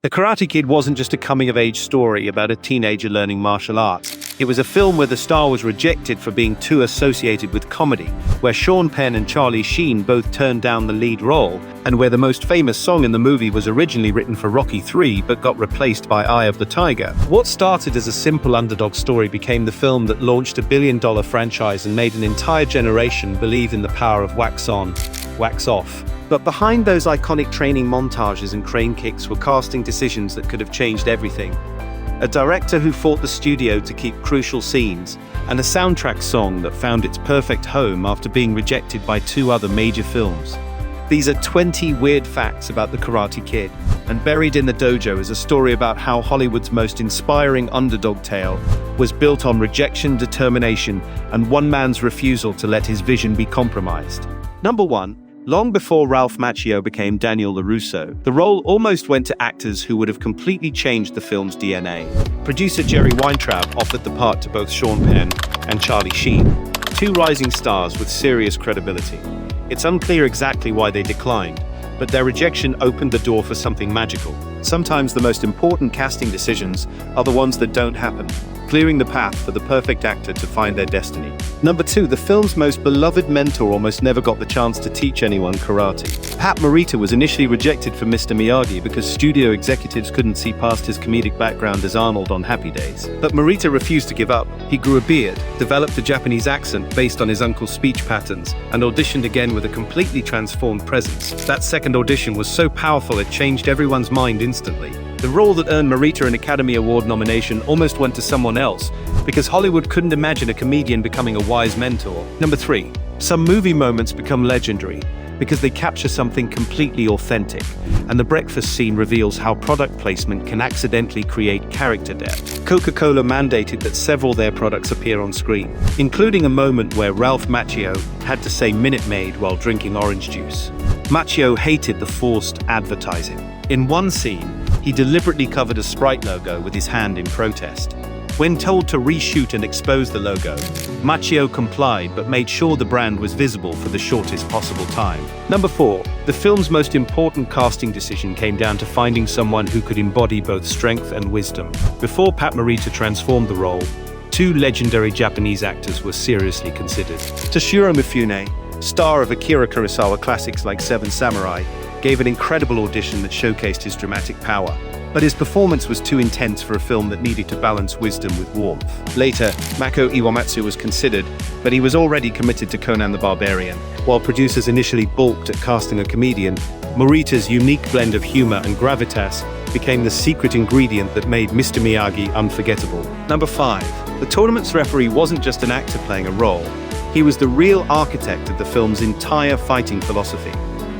The Karate Kid wasn't just a coming-of-age story about a teenager learning martial arts. It was a film where the star was rejected for being too associated with comedy, where Sean Penn and Charlie Sheen both turned down the lead role, and where the most famous song in the movie was originally written for Rocky III but got replaced by Eye of the Tiger. What started as a simple underdog story became the film that launched a billion-dollar franchise and made an entire generation believe in the power of wax on, wax off. But behind those iconic training montages and crane kicks were casting decisions that could have changed everything. A director who fought the studio to keep crucial scenes, and a soundtrack song that found its perfect home after being rejected by 2 other major films. These are 20 weird facts about the Karate Kid, and buried in the dojo is a story about how Hollywood's most inspiring underdog tale was built on rejection, determination, and one man's refusal to let his vision be compromised. Number 1. Long before Ralph Macchio became Daniel LaRusso, the role almost went to actors who would have completely changed the film's DNA. Producer Jerry Weintraub offered the part to both Sean Penn and Charlie Sheen, 2 rising stars with serious credibility. It's unclear exactly why they declined, but their rejection opened the door for something magical. Sometimes the most important casting decisions are the ones that don't happen, clearing the path for the perfect actor to find their destiny. Number 2, the film's most beloved mentor almost never got the chance to teach anyone karate. Pat Morita was initially rejected for Mr. Miyagi because studio executives couldn't see past his comedic background as Arnold on Happy Days. But Morita refused to give up. He grew a beard, developed a Japanese accent based on his uncle's speech patterns, and auditioned again with a completely transformed presence. That second audition was so powerful it changed everyone's mind instantly. The role that earned Morita an Academy Award nomination almost went to someone else, because Hollywood couldn't imagine a comedian becoming a wise mentor. Number 3. Some movie moments become legendary because they capture something completely authentic, and the breakfast scene reveals how product placement can accidentally create character depth. Coca-Cola mandated that several of their products appear on screen, including a moment where Ralph Macchio had to say Minute Maid while drinking orange juice. Macchio hated the forced advertising. In one scene, he deliberately covered a Sprite logo with his hand in protest. When told to reshoot and expose the logo, Macchio complied but made sure the brand was visible for the shortest possible time. Number 4. The film's most important casting decision came down to finding someone who could embody both strength and wisdom. Before Pat Morita transformed the role, 2 legendary Japanese actors were seriously considered. Toshiro Mifune, star of Akira Kurosawa classics like Seven Samurai, gave an incredible audition that showcased his dramatic power. But his performance was too intense for a film that needed to balance wisdom with warmth. Later, Mako Iwamatsu was considered, but he was already committed to Conan the Barbarian. While producers initially balked at casting a comedian, Morita's unique blend of humor and gravitas became the secret ingredient that made Mr. Miyagi unforgettable. Number 5. The tournament's referee wasn't just an actor playing a role. He was the real architect of the film's entire fighting philosophy.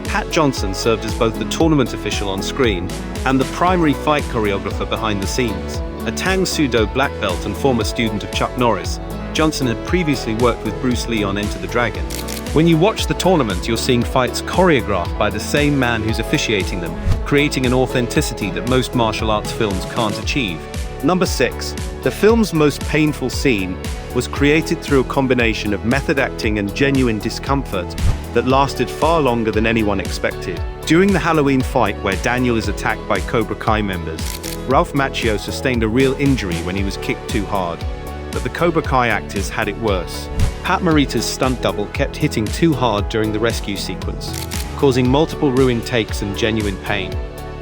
Pat Johnson served as both the tournament official on screen and the primary fight choreographer behind the scenes. A Tang Sudo black belt and former student of Chuck Norris, Johnson had previously worked with Bruce Lee on Enter the Dragon. When you watch the tournament, you're seeing fights choreographed by the same man who's officiating them, creating an authenticity that most martial arts films can't achieve. Number 6. The film's most painful scene was created through a combination of method acting and genuine discomfort that lasted far longer than anyone expected. During the Halloween fight where Daniel is attacked by Cobra Kai members, Ralph Macchio sustained a real injury when he was kicked too hard, but the Cobra Kai actors had it worse. Pat Morita's stunt double kept hitting too hard during the rescue sequence, causing multiple ruined takes and genuine pain.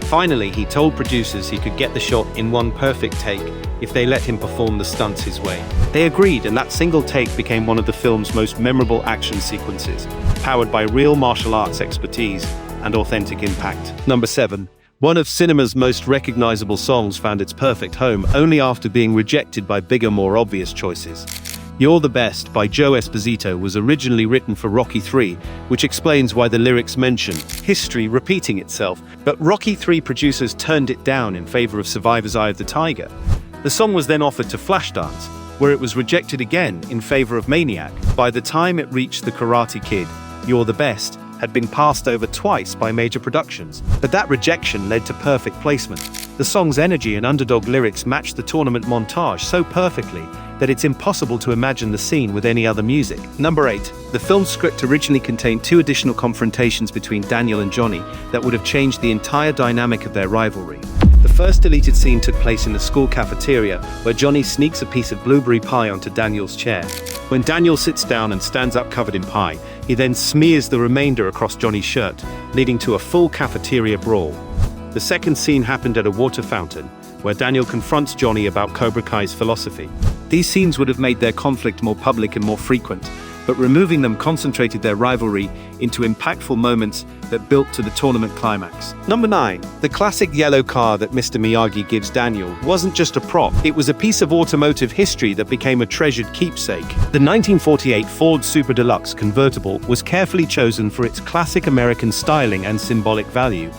Finally, he told producers he could get the shot in one perfect take if they let him perform the stunts his way. They agreed, and that single take became one of the film's most memorable action sequences, powered by real martial arts expertise and authentic impact. Number 7. One of cinema's most recognizable songs found its perfect home only after being rejected by bigger, more obvious choices. You're the Best by Joe Esposito was originally written for Rocky III, which explains why the lyrics mention history repeating itself, but Rocky III producers turned it down in favor of Survivor's Eye of the Tiger. The song was then offered to Flashdance, where it was rejected again in favor of Maniac. By the time it reached The Karate Kid, You're the Best had been passed over twice by major productions, but that rejection led to perfect placement. The song's energy and underdog lyrics matched the tournament montage so perfectly that it's impossible to imagine the scene with any other music. Number 8. The film's script originally contained 2 additional confrontations between Daniel and Johnny that would have changed the entire dynamic of their rivalry. The first deleted scene took place in the school cafeteria, where Johnny sneaks a piece of blueberry pie onto Daniel's chair. When Daniel sits down and stands up covered in pie, he then smears the remainder across Johnny's shirt, leading to a full cafeteria brawl. The second scene happened at a water fountain, where Daniel confronts Johnny about Cobra Kai's philosophy. These scenes would have made their conflict more public and more frequent, but removing them concentrated their rivalry into impactful moments that built to the tournament climax. Number 9. The classic yellow car that Mr. Miyagi gives Daniel wasn't just a prop, it was a piece of automotive history that became a treasured keepsake. The 1948 Ford Super Deluxe convertible was carefully chosen for its classic American styling and symbolic value.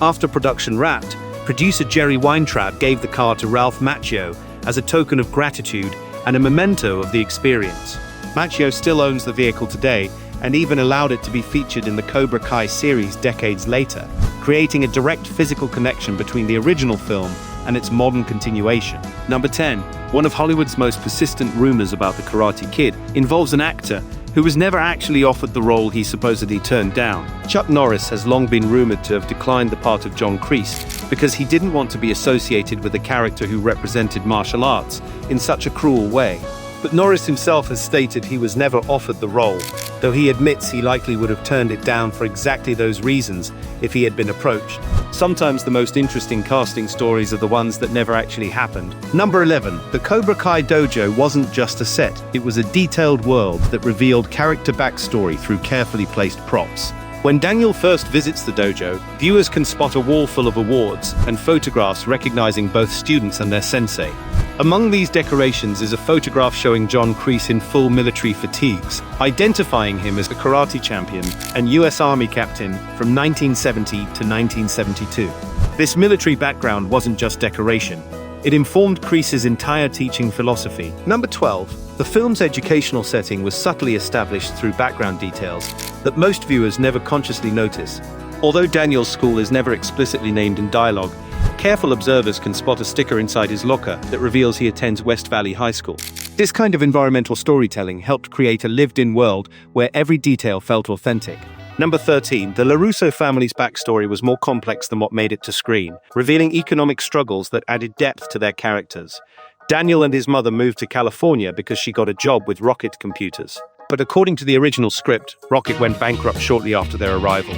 After production wrapped, producer Jerry Weintraub gave the car to Ralph Macchio as a token of gratitude and a memento of the experience. Macchio still owns the vehicle today and even allowed it to be featured in the Cobra Kai series decades later, creating a direct physical connection between the original film and its modern continuation. Number 10. One of Hollywood's most persistent rumors about the Karate Kid involves an actor who was never actually offered the role he supposedly turned down. Chuck Norris has long been rumored to have declined the part of John Kreese because he didn't want to be associated with a character who represented martial arts in such a cruel way. But Norris himself has stated he was never offered the role, though he admits he likely would have turned it down for exactly those reasons if he had been approached. Sometimes the most interesting casting stories are the ones that never actually happened. Number 11. The Cobra Kai dojo wasn't just a set, it was a detailed world that revealed character backstory through carefully placed props. When Daniel first visits the dojo, viewers can spot a wall full of awards and photographs recognizing both students and their sensei. Among these decorations is a photograph showing John Kreese in full military fatigues, identifying him as the karate champion and U.S. Army captain from 1970 to 1972. This military background wasn't just decoration. It informed Kreese's entire teaching philosophy. Number 12. The film's educational setting was subtly established through background details that most viewers never consciously notice. Although Daniel's school is never explicitly named in dialogue, careful observers can spot a sticker inside his locker that reveals he attends West Valley High School. This kind of environmental storytelling helped create a lived-in world where every detail felt authentic. Number 13. The LaRusso family's backstory was more complex than what made it to screen, revealing economic struggles that added depth to their characters. Daniel and his mother moved to California because she got a job with Rocket Computers. But according to the original script, Rocket went bankrupt shortly after their arrival,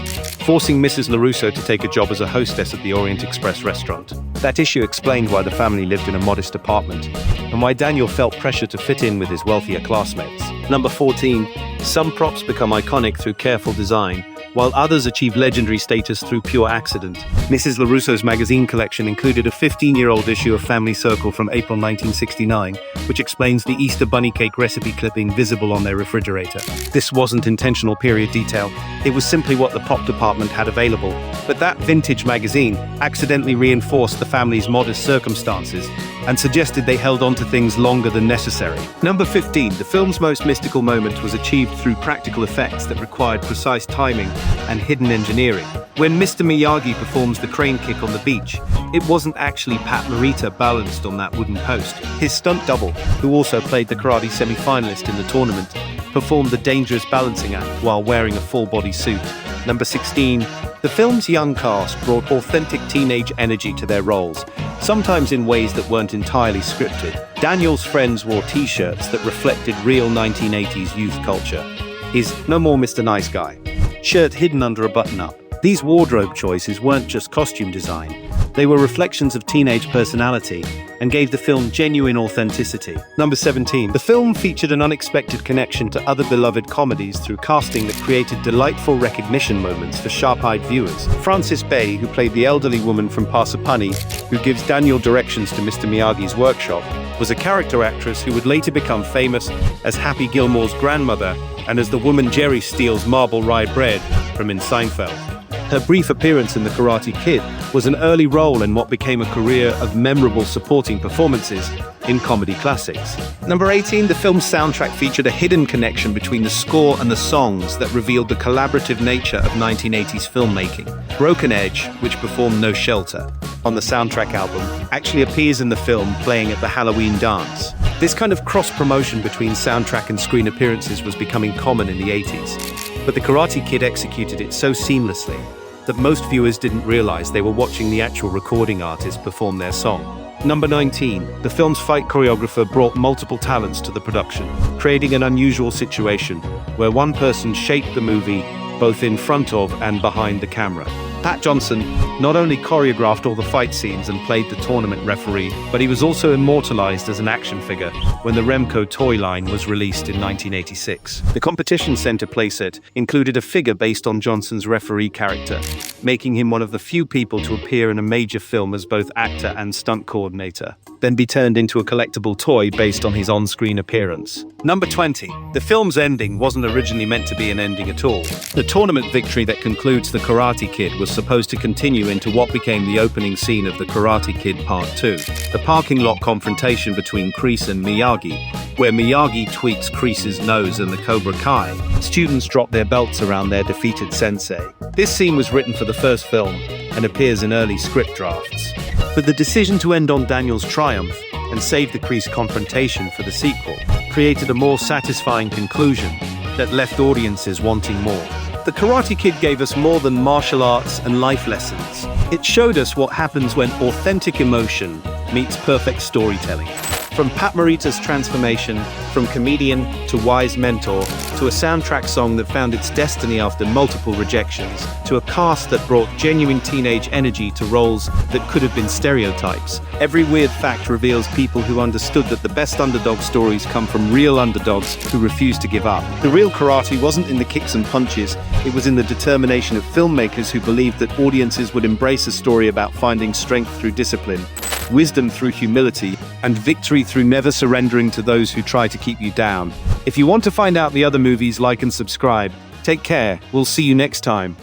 forcing Mrs. LaRusso to take a job as a hostess at the Orient Express restaurant. That issue explained why the family lived in a modest apartment, and why Daniel felt pressure to fit in with his wealthier classmates. Number 14. Some props become iconic through careful design, while others achieve legendary status through pure accident. Mrs. LaRusso's magazine collection included a 15-year-old issue of Family Circle from April 1969, which explains the Easter bunny cake recipe clipping visible on their refrigerator. This wasn't intentional period detail, it was simply what the prop department had available. But that vintage magazine accidentally reinforced the family's modest circumstances and suggested they held on to things longer than necessary. Number 15. The film's most mystical moment was achieved through practical effects that required precise timing and hidden engineering. When Mr. Miyagi performs the crane kick on the beach, it wasn't actually Pat Morita balanced on that wooden post. His stunt double, who also played the karate semi-finalist in the tournament, performed the dangerous balancing act while wearing a full-body suit. Number 16. The film's young cast brought authentic teenage energy to their roles, sometimes in ways that weren't entirely scripted. Daniel's friends wore t-shirts that reflected real 1980s youth culture. His "No More Mr. Nice Guy" shirt hidden under a button-up. These wardrobe choices weren't just costume design, they were reflections of teenage personality and gave the film genuine authenticity. Number 17. The film featured an unexpected connection to other beloved comedies through casting that created delightful recognition moments for sharp-eyed viewers. Frances Bay, who played the elderly woman from Pasapani, who gives Daniel directions to Mr. Miyagi's workshop, was a character actress who would later become famous as Happy Gilmore's grandmother and as the woman Jerry steals marble rye bread from in Seinfeld. Her brief appearance in The Karate Kid was an early role in what became a career of memorable supporting performances in comedy classics. Number 18. The film's soundtrack featured a hidden connection between the score and the songs that revealed the collaborative nature of 1980s filmmaking. Broken Edge, which performed No Shelter on the soundtrack album, actually appears in the film playing at the Halloween dance. This kind of cross-promotion between soundtrack and screen appearances was becoming common in the 80s, but The Karate Kid executed it so seamlessly that most viewers didn't realize they were watching the actual recording artist perform their song. Number 19. The film's fight choreographer brought multiple talents to the production, creating an unusual situation where one person shaped the movie both in front of and behind the camera. Pat Johnson not only choreographed all the fight scenes and played the tournament referee, but he was also immortalized as an action figure when the Remco toy line was released in 1986. The competition center playset included a figure based on Johnson's referee character, making him one of the few people to appear in a major film as both actor and stunt coordinator, then be turned into a collectible toy based on his on-screen appearance. Number 20. The film's ending wasn't originally meant to be an ending at all. The tournament victory that concludes The Karate Kid was supposed to continue into what became the opening scene of The Karate Kid Part 2, the parking lot confrontation between Kreese and Miyagi, where Miyagi tweaks Kreese's nose and the Cobra Kai. Students drop their belts around their defeated sensei. This scene was written for the first film and appears in early script drafts. But the decision to end on Daniel's triumph and save the Kreese confrontation for the sequel created a more satisfying conclusion that left audiences wanting more. The Karate Kid gave us more than martial arts and life lessons. It showed us what happens when authentic emotion meets perfect storytelling. From Pat Morita's transformation, from comedian to wise mentor, to a soundtrack song that found its destiny after multiple rejections, to a cast that brought genuine teenage energy to roles that could have been stereotypes. Every weird fact reveals people who understood that the best underdog stories come from real underdogs who refuse to give up. The real karate wasn't in the kicks and punches, it was in the determination of filmmakers who believed that audiences would embrace a story about finding strength through discipline, wisdom through humility, and victory through never surrendering to those who try to keep you down. If you want to find out the other movies, like and subscribe. Take care. We'll see you next time.